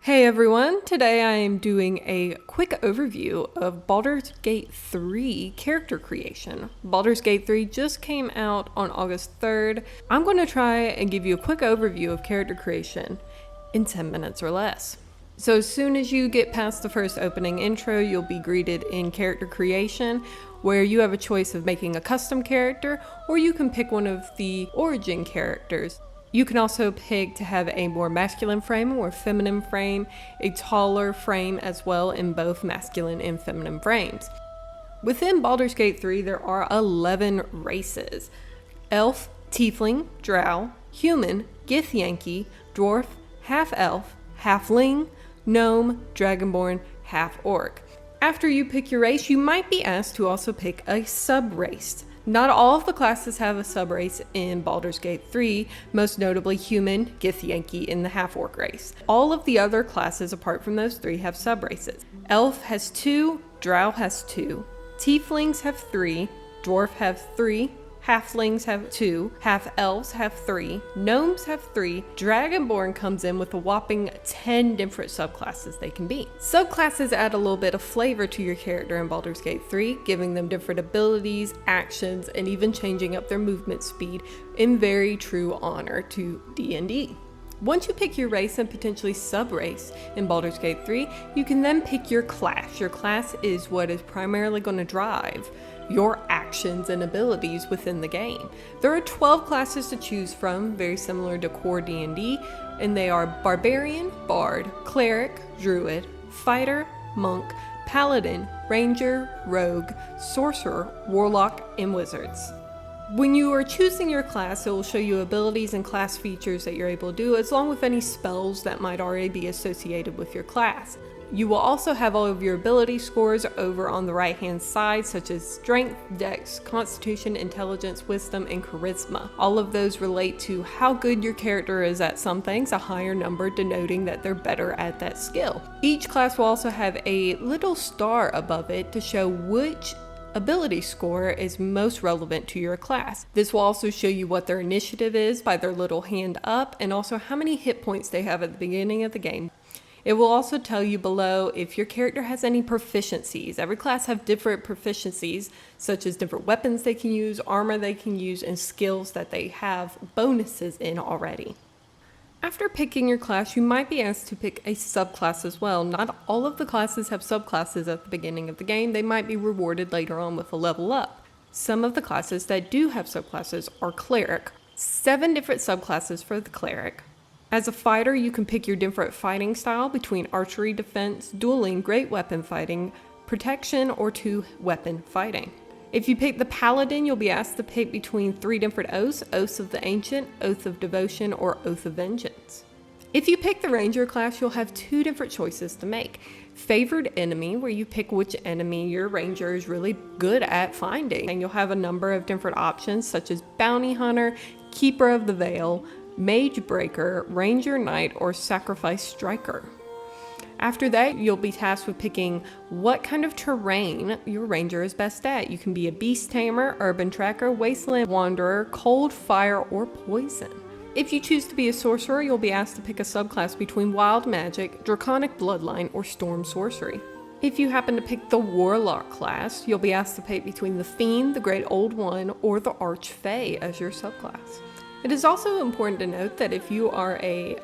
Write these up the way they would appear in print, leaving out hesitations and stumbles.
Hey everyone, today I am doing a quick overview of Baldur's Gate 3 character creation. Baldur's Gate 3 just came out on August 3rd. I'm going to try and give you a quick overview of character creation in 10 minutes or less. So as soon as you get past the first opening intro, you'll be greeted in character creation, where you have a choice of making a custom character, or you can pick one of the origin characters. You can also pick to have a more masculine frame or feminine frame, a taller frame as well in both masculine and feminine frames. Within Baldur's Gate 3, there are 11 races: elf, tiefling, drow, human, githyanki, dwarf, half-elf, halfling, gnome, dragonborn, half-orc. After you pick your race, you might be asked to also pick a sub-race. Not all of the classes have a sub-race in Baldur's Gate 3, most notably human, githyanki, and the half-orc race. All of the other classes apart from those three have sub-races. Elf has 2, drow has 2, tieflings have 3, dwarf have 3, halflings have 2, half-elves have 3, gnomes have 3, dragonborn comes in with a whopping 10 different subclasses they can be. Subclasses add a little bit of flavor to your character in Baldur's Gate 3, giving them different abilities, actions, and even changing up their movement speed in very true honor to D&D. Once you pick your race and potentially sub-race in Baldur's Gate 3, you can then pick your class. Your class is what is primarily going to drive your actions and abilities within the game. There are 12 classes to choose from, very similar to core D&D, and they are Barbarian, Bard, Cleric, Druid, Fighter, Monk, Paladin, Ranger, Rogue, Sorcerer, Warlock, and Wizards. When you are choosing your class, it will show you abilities and class features that you're able to do, along with any spells that might already be associated with your class. You will also have all of your ability scores over on the right hand side, such as Strength, Dex, Constitution, Intelligence, Wisdom, and Charisma. All of those relate to how good your character is at some things, a higher number denoting that they're better at that skill. Each class will also have a little star above it to show which ability score is most relevant to your class. This will also show you what their initiative is by their little hand up, and also how many hit points they have at the beginning of the game. It will also tell you below if your character has any proficiencies. Every class have different proficiencies, such as different weapons they can use, armor they can use, and skills that they have bonuses in already. After picking your class, you might be asked to pick a subclass as well. Not all of the classes have subclasses at the beginning of the game. They might be rewarded later on with a level up. Some of the classes that do have subclasses are Cleric. 7 different subclasses for the Cleric. As a fighter, you can pick your different fighting style between archery, defense, dueling, great weapon fighting, protection, or 2-weapon fighting. If you pick the Paladin, you'll be asked to pick between 3 different oaths: Oath of the Ancient, Oath of Devotion, or Oath of Vengeance. If you pick the Ranger class, you'll have 2 different choices to make. Favored Enemy, where you pick which enemy your Ranger is really good at finding, and you'll have a number of different options such as Bounty Hunter, Keeper of the Veil, Mage Breaker, Ranger Knight, or Sacrifice Striker. After that, you'll be tasked with picking what kind of terrain your ranger is best at. You can be a beast tamer, urban tracker, wasteland wanderer, cold, fire, or poison. If you choose to be a sorcerer, you'll be asked to pick a subclass between wild magic, draconic bloodline, or storm sorcery. If you happen to pick the Warlock class, you'll be asked to pick between the Fiend, the Great Old One, or the Archfey as your subclass. It is also important to note that if you are a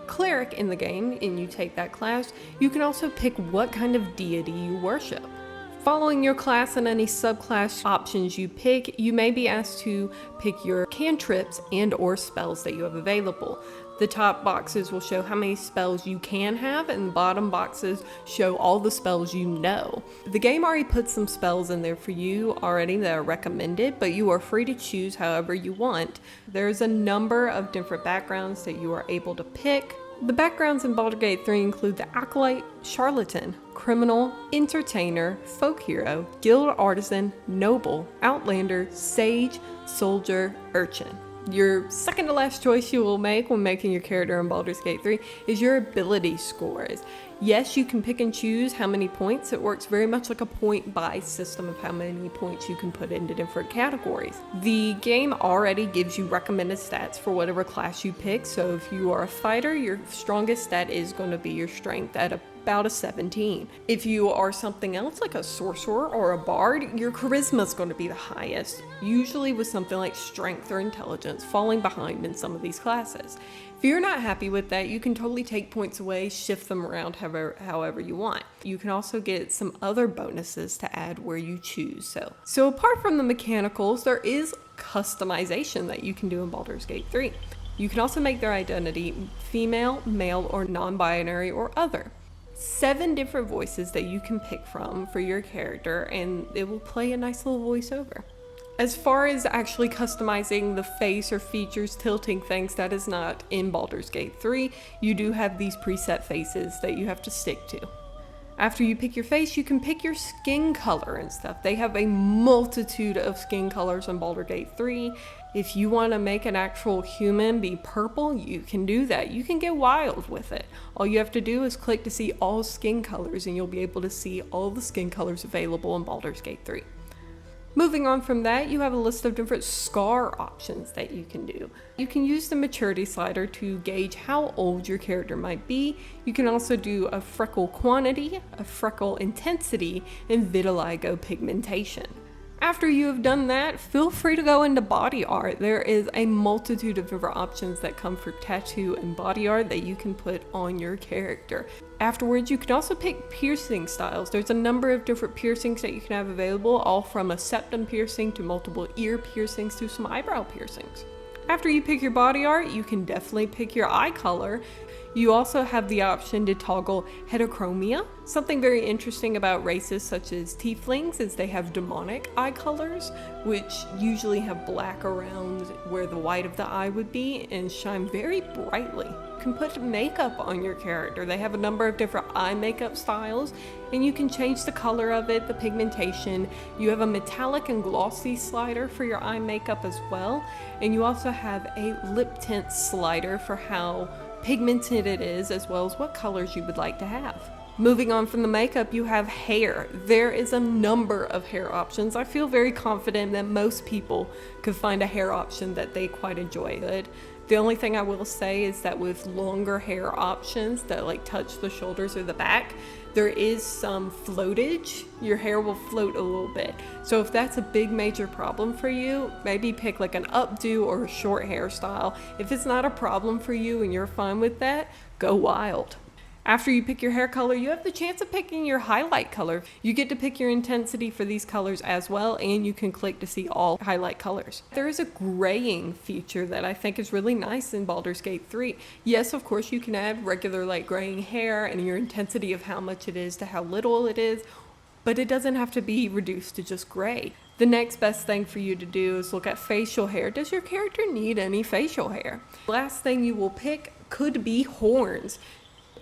Cleric in the game and you take that class, you can also pick what kind of deity you worship. Following your class and any subclass options you pick, you may be asked to pick your cantrips and or spells that you have available. The top boxes will show how many spells you can have, and the bottom boxes show all the spells you know. The game already puts some spells in there for you already that are recommended, but you are free to choose however you want. There's a number of different backgrounds that you are able to pick. The backgrounds in Baldur's Gate 3 include the Acolyte, Charlatan, Criminal, Entertainer, Folk Hero, Guild Artisan, Noble, Outlander, Sage, Soldier, Urchin. Your second to last choice you will make when making your character in Baldur's Gate 3 is your ability scores. Yes, you can pick and choose how many points. It works very much like a point buy system of how many points you can put into different categories. The game already gives you recommended stats for whatever class you pick. So if you are a fighter, your strongest stat is going to be your strength at about a 17. If you are something else like a sorcerer or a bard, your charisma is going to be the highest, usually with something like strength or intelligence falling behind in some of these classes. If you're not happy with that, you can totally take points away, shift them around however you want. You can also get some other bonuses to add where you choose. So apart from the mechanicals, there is customization that you can do in Baldur's Gate 3. You can also make their identity female, male, or non-binary or other. 7 different voices that you can pick from for your character, and it will play a nice little voiceover. As far as actually customizing the face or features, tilting things, that is not in Baldur's Gate 3. You do have these preset faces that you have to stick to. After you pick your face, you can pick your skin color and stuff. They have a multitude of skin colors in Baldur's Gate 3. If you want to make an actual human be purple, you can do that. You can get wild with it. All you have to do is click to see all skin colors, and you'll be able to see all the skin colors available in Baldur's Gate 3. Moving on from that, you have a list of different scar options that you can do. You can use the maturity slider to gauge how old your character might be. You can also do a freckle quantity, a freckle intensity, and vitiligo pigmentation. After you have done that, feel free to go into body art. There is a multitude of different options that come for tattoo and body art that you can put on your character. Afterwards, you can also pick piercing styles. There's a number of different piercings that you can have available, all from a septum piercing to multiple ear piercings to some eyebrow piercings. After you pick your body art, you can definitely pick your eye color. You also have the option to toggle heterochromia. Something very interesting about races such as tieflings is they have demonic eye colors, which usually have black around where the white of the eye would be and shine very brightly. You can put makeup on your character. They have a number of different eye makeup styles, and you can change the color of it, the pigmentation. You have a metallic and glossy slider for your eye makeup as well, and you also have a lip tint slider for how pigmented it is, as well as what colors you would like to have. Moving on from the makeup, you have hair. There is a number of hair options. I feel very confident that most people could find a hair option that they quite enjoy. The only thing I will say is that with longer hair options that like touch the shoulders or the back, there is some floatage. Your hair will float a little bit. So if that's a big major problem for you, maybe pick like an updo or a short hairstyle. If it's not a problem for you and you're fine with that, go wild. After you pick your hair color, you have the chance of picking your highlight color. You get to pick your intensity for these colors as well, and you can click to see all highlight colors. There is a graying feature that I think is really nice in Baldur's Gate 3. Yes, of course, you can add regular like graying hair and your intensity of how much it is to how little it is, but it doesn't have to be reduced to just gray. The next best thing for you to do is look at facial hair. Does your character need any facial hair? Last thing you will pick could be horns.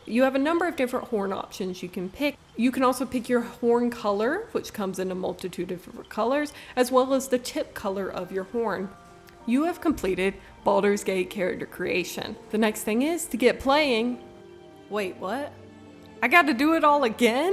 You have a number of different horn options you can pick. You can also pick your horn color, which comes in a multitude of different colors, as well as the tip color of your horn. You have completed Baldur's Gate character creation. The next thing is to get playing. Wait, what? I got to do it all again?